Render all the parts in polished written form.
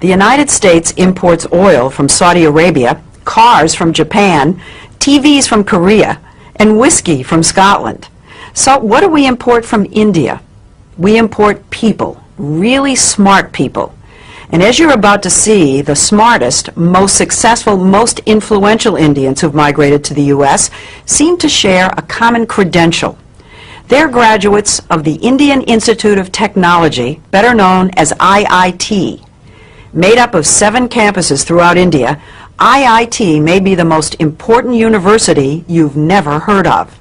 The United States imports oil from Saudi Arabia, cars from Japan, TVs from Korea, and whiskey from Scotland. So what do we import from India? We import people, really smart people. And as you're about to see, the smartest, most successful, most influential Indians who've migrated to the U.S. seem to share a common credential. They're graduates of the Indian Institute of Technology, better known as IIT. Made up of 7 campuses throughout India, IIT may be the most important university you've never heard of.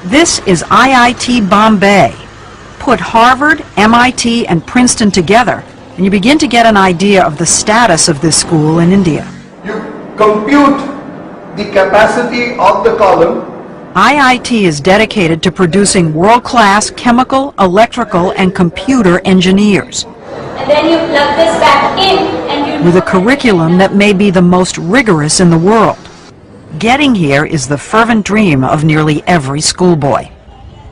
This is IIT Bombay. Put Harvard, MIT, and Princeton together, and you begin to get an idea of the status of this school in India. You compute the capacity of the column. IIT is dedicated to producing world-class chemical, electrical, and computer engineers. And then you plug this back in and you... With a curriculum that may be the most rigorous in the world. Getting here is the fervent dream of nearly every schoolboy.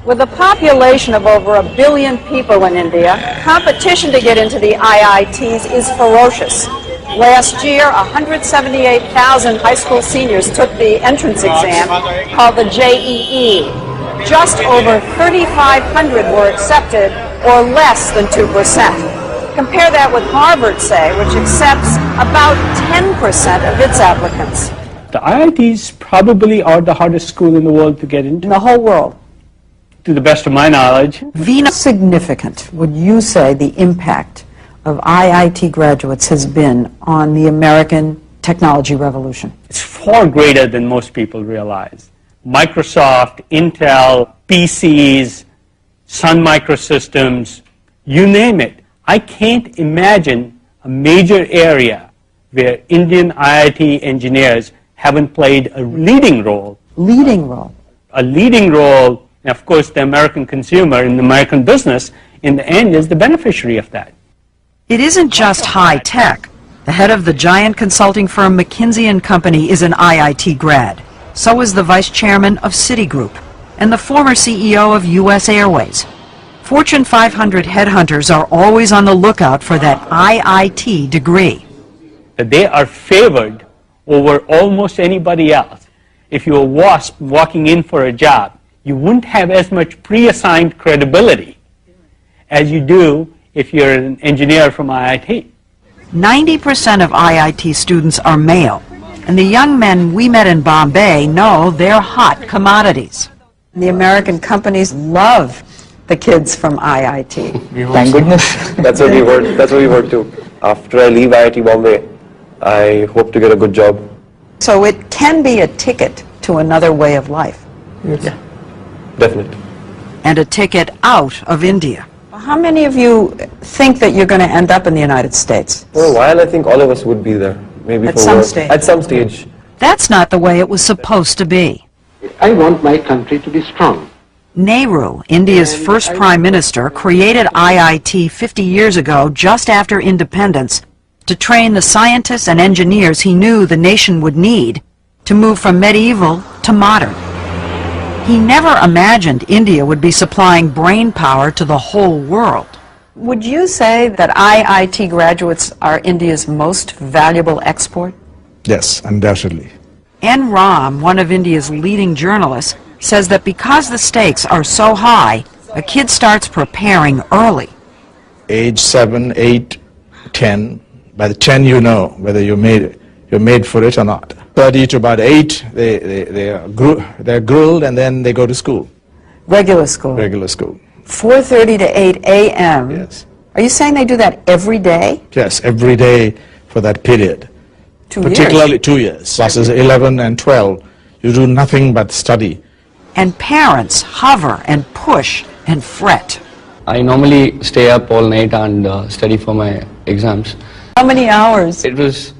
With a population of over 1 billion people in India, competition to get into the IITs is ferocious. Last year, 178,000 high school seniors took the entrance exam called the JEE. Just over 3,500 were accepted, or less than 2%. Compare that with Harvard, say, which accepts about 10% of its applicants. The IITs probably are the hardest school in the world to get into. In the whole world. To the best of my knowledge. How significant would you say the impact of IIT graduates has been on the American technology revolution? It's far greater than most people realize. Microsoft, Intel, PCs, Sun Microsystems, you name it. I can't imagine a major area where Indian IIT engineers haven't played a leading role. Leading role? A leading role, and of course the American consumer and the American business in the end is the beneficiary of that. It isn't just high tech. The head of the giant consulting firm McKinsey & Company is an IIT grad. So is the vice chairman of Citigroup and the former CEO of U.S. Airways. Fortune 500 headhunters are always on the lookout for that IIT degree. They are favored over almost anybody else. If you're a WASP walking in for a job, you wouldn't have as much pre-assigned credibility as you do if you're an engineer from IIT. 90% of IIT students are male, and the young men we met in Bombay know they're hot commodities. The American companies love the kids from IIT. Thank goodness. That's what we heard. That's what we heard too. After I leave IIT Bombay, I hope to get a good job. So it can be a ticket to another way of life. Yes. Yeah, definitely. And a ticket out of India. How many of you think that you're going to end up in the United States? For a while, I think all of us would be there. Maybe at for some work. stage. At some stage. That's not the way it was supposed to be. I want my country to be strong. Nehru, India's first prime minister, created IIT 50 years ago, just after independence, to train the scientists and engineers he knew the nation would need to move from medieval to modern. He never imagined India would be supplying brain power to the whole world. Would you say that IIT graduates are India's most valuable export? Yes, undoubtedly. N. Ram, one of India's leading journalists, says that because the stakes are so high, a kid starts preparing early. Age 7, 8, 10. By the 10 you know whether you're made for it or not. 30 to about 8, they're grilled and then they go to school. Regular school? Regular school. 4:30 to 8 a.m.? Yes. Are you saying they do that every day? Yes, every day for that period. 2 years? Particularly 2 years. Classes 11 and 12. You do nothing but study. And parents hover and push and fret. I normally stay up all night and study for my exams. How many hours? It was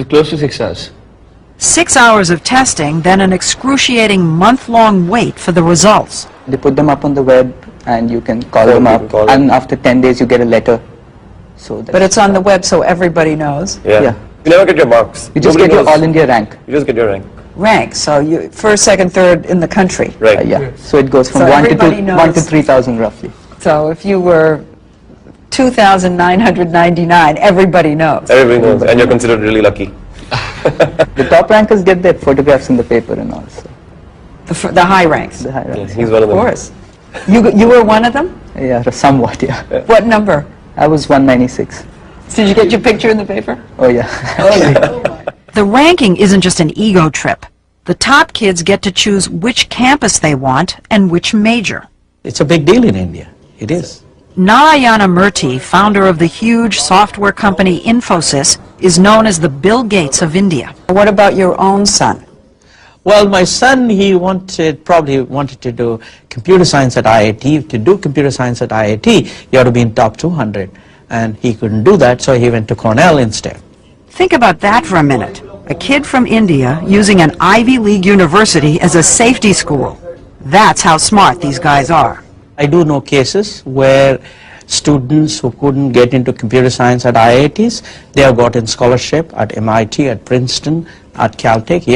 close to 6 hours. 6 hours of testing, then an excruciating month-long wait for the results. They put them up on the web and you can call them up, and after 10 days you get a letter. So but it's on the web so everybody knows? Yeah. You never get your marks. You just get your All India rank. You just get your rank. Rank, so you first, second, third in the country. Right. Yeah. So it goes from So 1 everybody to 3,000 roughly. So if you were 2,999. Everybody knows. Everybody knows, and you're considered really lucky. The top rankers get their photographs in the paper and all. So. The high ranks. The high Yeah, ranks. he's one of Of them. course. You were one of them? Yeah, somewhat, yeah. What number? I was 196. Did you get your picture in the paper? Oh, yeah. The ranking isn't just an ego trip. The top kids get to choose which campus they want and which major. It's a big deal in India. It is. Narayana Murthy, founder of the huge software company Infosys, is known as the Bill Gates of India. What about your own son? Well, my son, he probably wanted to do computer science at IIT. To do computer science at IIT, you have to be in top 200. And he couldn't do that, so he went to Cornell instead. Think about that for a minute. A kid from India using an Ivy League university as a safety school. That's how smart these guys are. I do know cases where students who couldn't get into computer science at IITs, they have gotten scholarship at MIT, at Princeton, at Caltech.